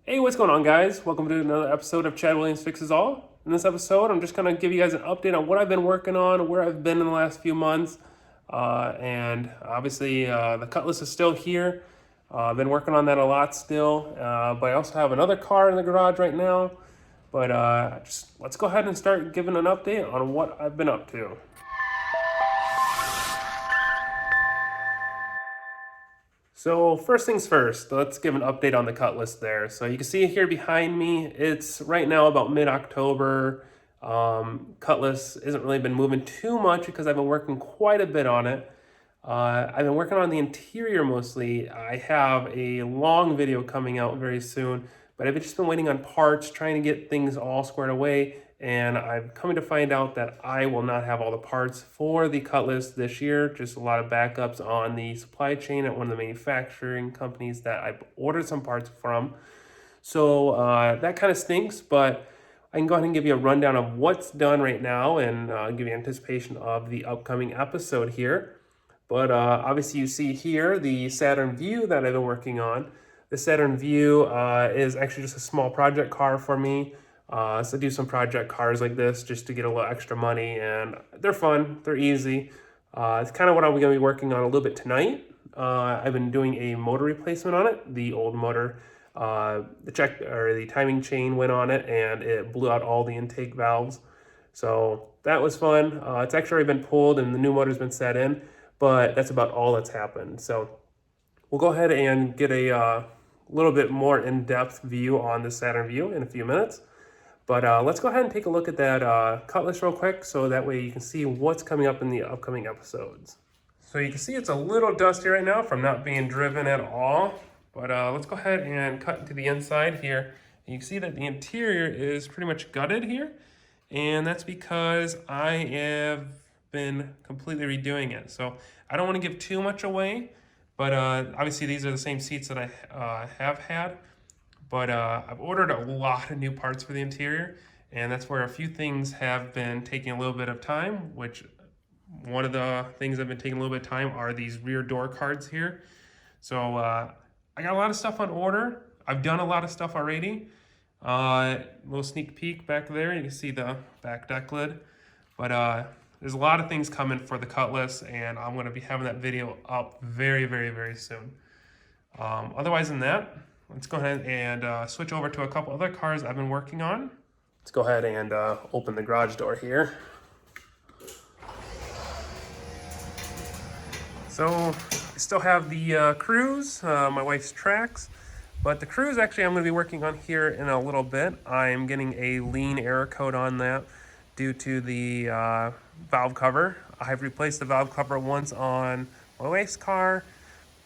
Hey, what's going on, guys? Welcome to another episode of Chad Williams Fixes All. In this episode, I'm just going to give you guys an update on what I've been working on, where I've been in the last few months, and obviously the Cutlass is still here. I've been working on that a lot still, but I also have another car in the garage right now. But just let's go ahead and start giving an update on what I've been up to. So first things first, let's give an update on the Cutlass there. So you can see here behind me, it's right now about mid-October. Cutlass hasn't really been moving too much because I've been working quite a bit on it. I've been working on the interior mostly. I have a long video coming out very soon, but I've just been waiting on parts, trying to get things all squared away. And I'm coming to find out that I will not have all the parts for the Cutlass this year. Just a lot of backups on the supply chain at one of the manufacturing companies that I ordered some parts from. So that kind of stinks, but I can go ahead and give you a rundown of what's done right now and give you anticipation of the upcoming episode here. But obviously you see here the Saturn Vue that I've been working on. The Saturn Vue is actually just a small project car for me. So I do some project cars like this just to get a little extra money, and they're fun, they're easy. It's kind of what I'm going to be working on a little bit tonight. I've been doing a motor replacement on it. The old motor, the timing chain went on it, and it blew out all the intake valves. So that was fun. It's actually already been pulled, and the new motor's been set in, but that's about all that's happened. So we'll go ahead and get a little bit more in-depth view on the Saturn Vue in a few minutes. But let's go ahead and take a look at that Cutlass real quick so that way you can see what's coming up in the upcoming episodes. So you can see it's a little dusty right now from not being driven at all. But let's go ahead and cut into the inside here. And you can see that the interior is pretty much gutted here. And that's because I have been completely redoing it. So I don't want to give too much away. But obviously these are the same seats that I have had. But I've ordered a lot of new parts for the interior, and that's where a few things have been taking a little bit of time, which one of the things that have been taking a little bit of time are these rear door cards here. So I got a lot of stuff on order. I've done a lot of stuff already. Little sneak peek back there. You can see the back deck lid. But there's a lot of things coming for the Cutlass, and I'm going to be having that video up very, very, very soon. Otherwise than that, let's go ahead and switch over to a couple other cars I've been working on. Let's go ahead and open the garage door here. So I still have the Cruise, my wife's Trax, but the Cruise actually I'm going to be working on here in a little bit. I'm getting a lean air coat on that due to the valve cover. I've replaced the valve cover once on my wife's car.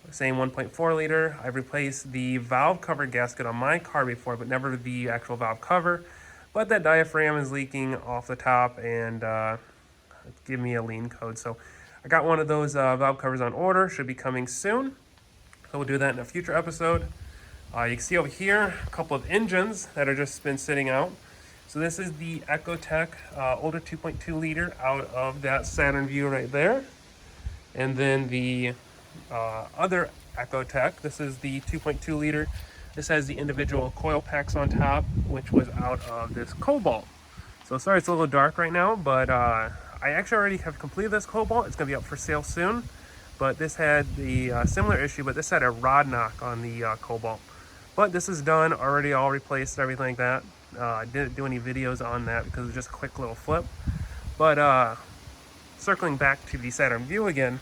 Same 1.4 liter. I've replaced the valve cover gasket on my car before, but never the actual valve cover. But that diaphragm is leaking off the top and give me a lean code. So I got one of those valve covers on order. Should be coming soon. So we'll do that in a future episode. You can see over here a couple of engines that are just been sitting out. So this is the Ecotec older 2.2 liter out of that Saturn Vue right there. And then the other Ecotec, this is the 2.2 liter. This has the individual coil packs on top, which was out of this Cobalt. So sorry it's a little dark right now, but I actually already have completed this Cobalt. It's going to be up for sale soon. But this had the similar issue, but this had a rod knock on the Cobalt. But this is done, already all replaced, everything like that. I didn't do any videos on that because it was just a quick little flip. But circling back to the Saturn Vue again,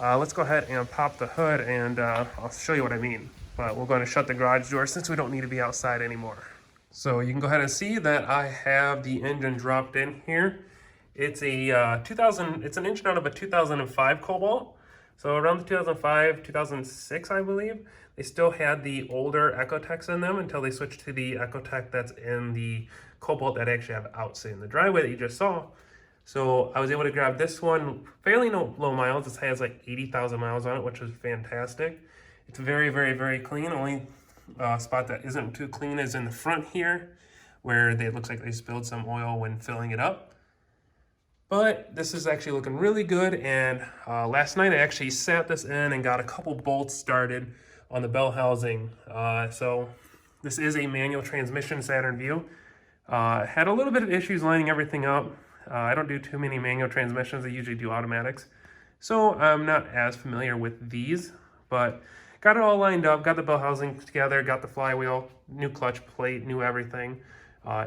let's go ahead and pop the hood and I'll show you what I mean. But we're going to shut the garage door since we don't need to be outside anymore. So you can go ahead and see that I have the engine dropped in here. It's a it's an engine out of a 2005 Cobalt. So around the 2005, 2006, I believe, they still had the older Ecotecs in them until they switched to the Ecotec that's in the Cobalt that I actually have out in the driveway that you just saw. So I was able to grab this one, fairly low miles. This has like 80,000 miles on it, which is fantastic. It's very, very, very clean. Only spot that isn't too clean is in the front here, where it looks like they spilled some oil when filling it up. But this is actually looking really good, and last night I actually sat this in and got a couple bolts started on the bell housing. So This is a manual transmission Saturn Vue. Had a little bit of issues lining everything up. I don't do too many manual transmissions. I usually do automatics. So I'm not as familiar with these, but got it all lined up, got the bell housing together, got the flywheel, new clutch plate, new everything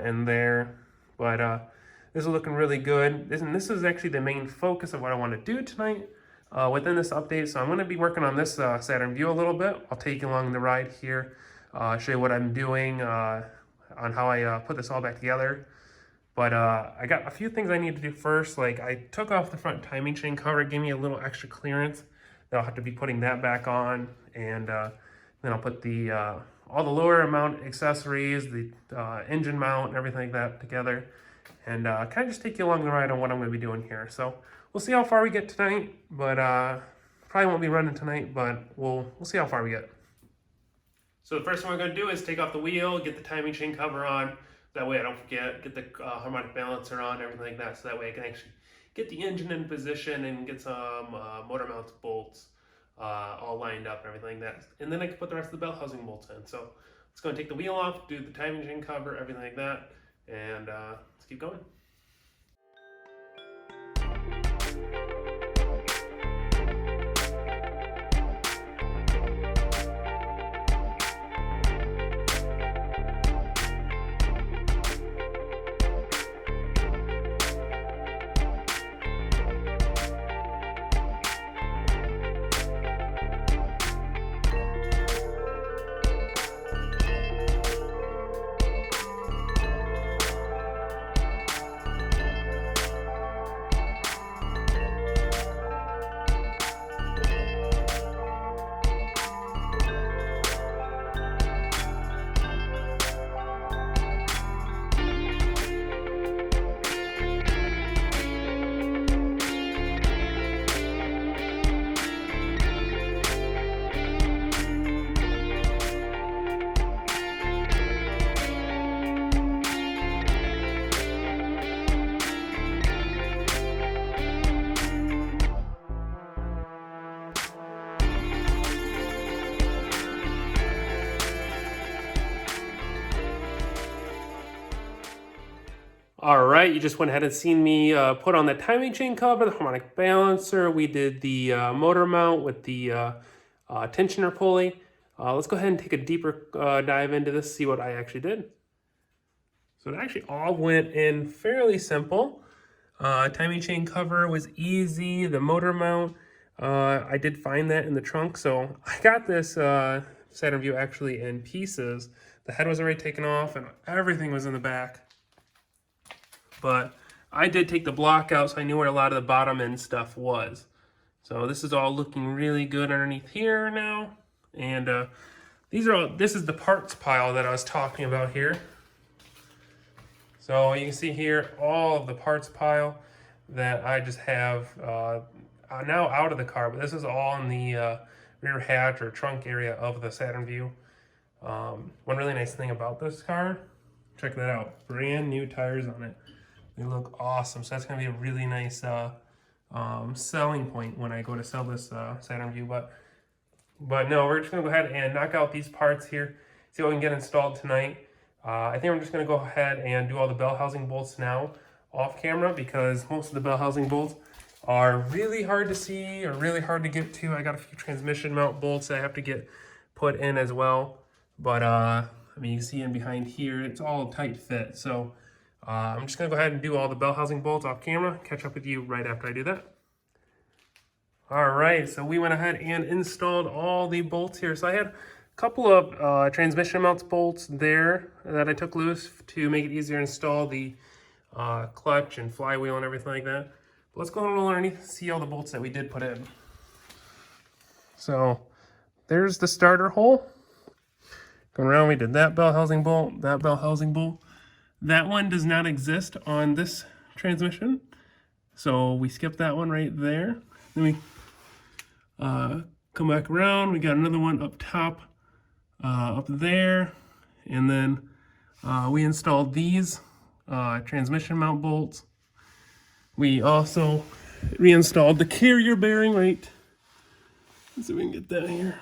in there. But this is looking really good. This is actually the main focus of what I want to do tonight within this update. So I'm going to be working on this Saturn Vue a little bit. I'll take you along the ride here, show you what I'm doing on how I put this all back together. But I got a few things I need to do first. Like I took off the front timing chain cover, it gave me a little extra clearance. Then I'll have to be putting that back on, and then I'll put the all the lower mount accessories, the engine mount and everything like that together, and kind of just take you along the ride on what I'm going to be doing here. So we'll see how far we get tonight, but probably won't be running tonight, but we'll see how far we get. So the first thing we're going to do is take off the wheel, get the timing chain cover on. That way I don't forget, get the harmonic balancer on, everything like that, so that way I can actually get the engine in position and get some motor mounts bolts all lined up and everything like that. And then I can put the rest of the bell housing bolts in. So let's go and take the wheel off, do the timing chain cover, everything like that, and let's keep going. All right, you just went ahead and seen me put on the timing chain cover, the harmonic balancer. We did the motor mount with the tensioner pulley. Let's go ahead and take a deeper dive into this, see what I actually did. So it actually all went in fairly simple. Timing chain cover was easy. The motor mount, I did find that in the trunk. So I got this Saturn Vue actually in pieces. The head was already taken off and everything was in the back. But I did take the block out, so I knew where a lot of the bottom end stuff was. So this is all looking really good underneath here now. And this is the parts pile that I was talking about here. So you can see here all of the parts pile that I just have now out of the car, but this is all in the rear hatch or trunk area of the Saturn Vue. One really nice thing about this car, check that out, brand new tires on it. They look awesome, so that's going to be a really nice selling point when I go to sell this Saturn Vue. But no, we're just going to go ahead and knock out these parts here, see what we can get installed tonight. I think I'm just going to go ahead and do all the bell housing bolts now off camera, because most of the bell housing bolts are really hard to see or really hard to get to. I got a few transmission mount bolts that I have to get put in as well. But I mean, you can see in behind here, it's all tight fit. So I'm just going to go ahead and do all the bell housing bolts off camera, catch up with you right after I do that. All right, so we went ahead and installed all the bolts here. So I had a couple of transmission mounts bolts there that I took loose to make it easier to install the clutch and flywheel and everything like that. But let's go ahead and roll underneath and see all the bolts that we did put in. So there's the starter hole. Going around, we did that bell housing bolt, that bell housing bolt. That one does not exist on this transmission, so we skipped that one right there. Then we come back around, we got another one up top, up there, and then we installed these transmission mount bolts. We also reinstalled the carrier bearing, right? Let's see if we can get that here.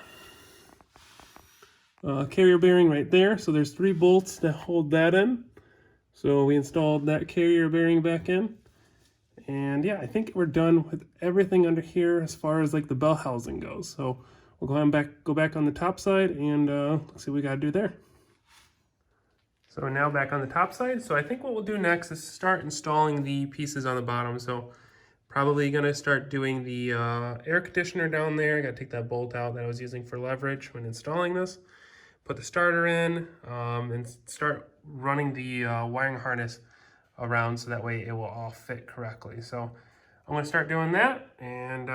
carrier bearing right there. So there's 3 bolts that hold that in. So we installed that carrier bearing back in. And yeah, I think we're done with everything under here as far as like the bell housing goes. So we'll go ahead and go back on the top side and let's see what we gotta do there. So now back on the top side. So I think what we'll do next is start installing the pieces on the bottom. So probably gonna start doing the air conditioner down there. I gotta take that bolt out that I was using for leverage when installing this. Put the starter in and start running the wiring harness around so that way it will all fit correctly. So I'm gonna start doing that and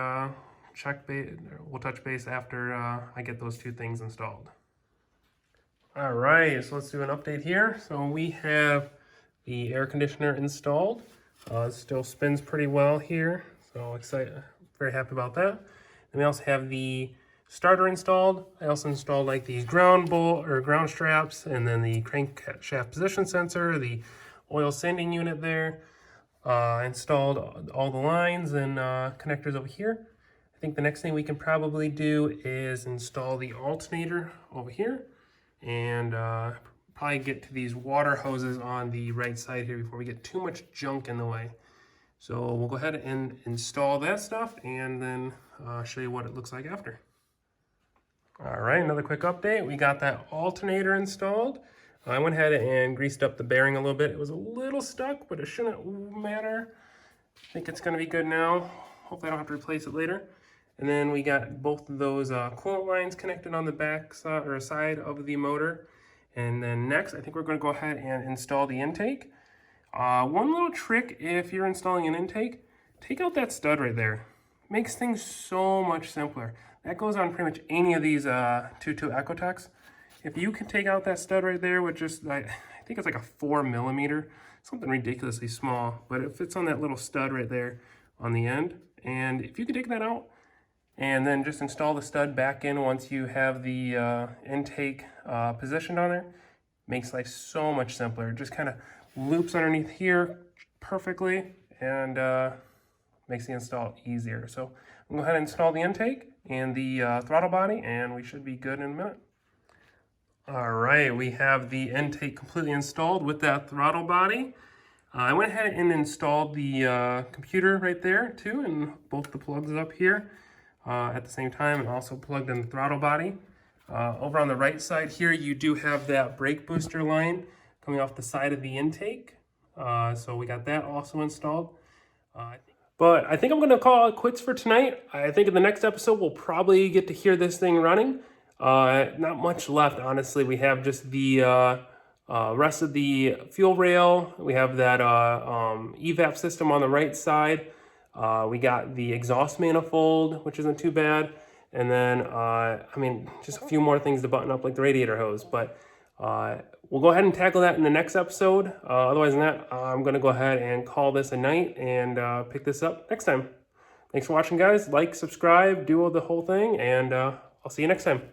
we'll touch base after I get those 2 things installed. All right, so let's do an update here. So we have the air conditioner installed. It still spins pretty well here, so very happy about that. And we also have the starter installed. I also installed like these ground straps, and then the crankshaft position sensor, the oil sanding unit there. Installed all the lines and connectors over here. I think the next thing we can probably do is install the alternator over here, and probably get to these water hoses on the right side here before we get too much junk in the way. So we'll go ahead and install that stuff and then show you what it looks like after. All right, another quick update. We got that alternator installed. I went ahead and greased up the bearing a little bit. It was a little stuck, but it shouldn't matter. I think it's gonna be good now. Hopefully I don't have to replace it later. And then we got both of those coolant lines connected on the back side of the motor. And then next, I think we're gonna go ahead and install the intake. One little trick if you're installing an intake, take out that stud right there. Makes things so much simpler. That goes on pretty much any of these 2.2 Ecotechs. If you can take out that stud right there with just, I think it's like a 4mm, something ridiculously small, but it fits on that little stud right there on the end. And if you can take that out and then just install the stud back in once you have the intake positioned on there, makes life so much simpler. It just kind of loops underneath here perfectly and makes the install easier. So I'm gonna go ahead and install the intake and the throttle body, and we should be good in a minute. All right, we have the intake completely installed with that throttle body. I went ahead and installed the computer right there too, and both the plugs up here at the same time, and also plugged in the throttle body. Over on the right side here, you do have that brake booster line coming off the side of the intake. So we got that also installed. But I think I'm gonna call it quits for tonight. I think in the next episode, we'll probably get to hear this thing running. Not much left, honestly. We have just the rest of the fuel rail. We have that evap system on the right side. We got the exhaust manifold, which isn't too bad. And then, I mean, just a few more things to button up, like the radiator hose. But we'll go ahead and tackle that in the next episode. Otherwise than that, I'm going to go ahead and call this a night and pick this up next time. Thanks for watching, guys. Like, subscribe, do the whole thing, and I'll see you next time.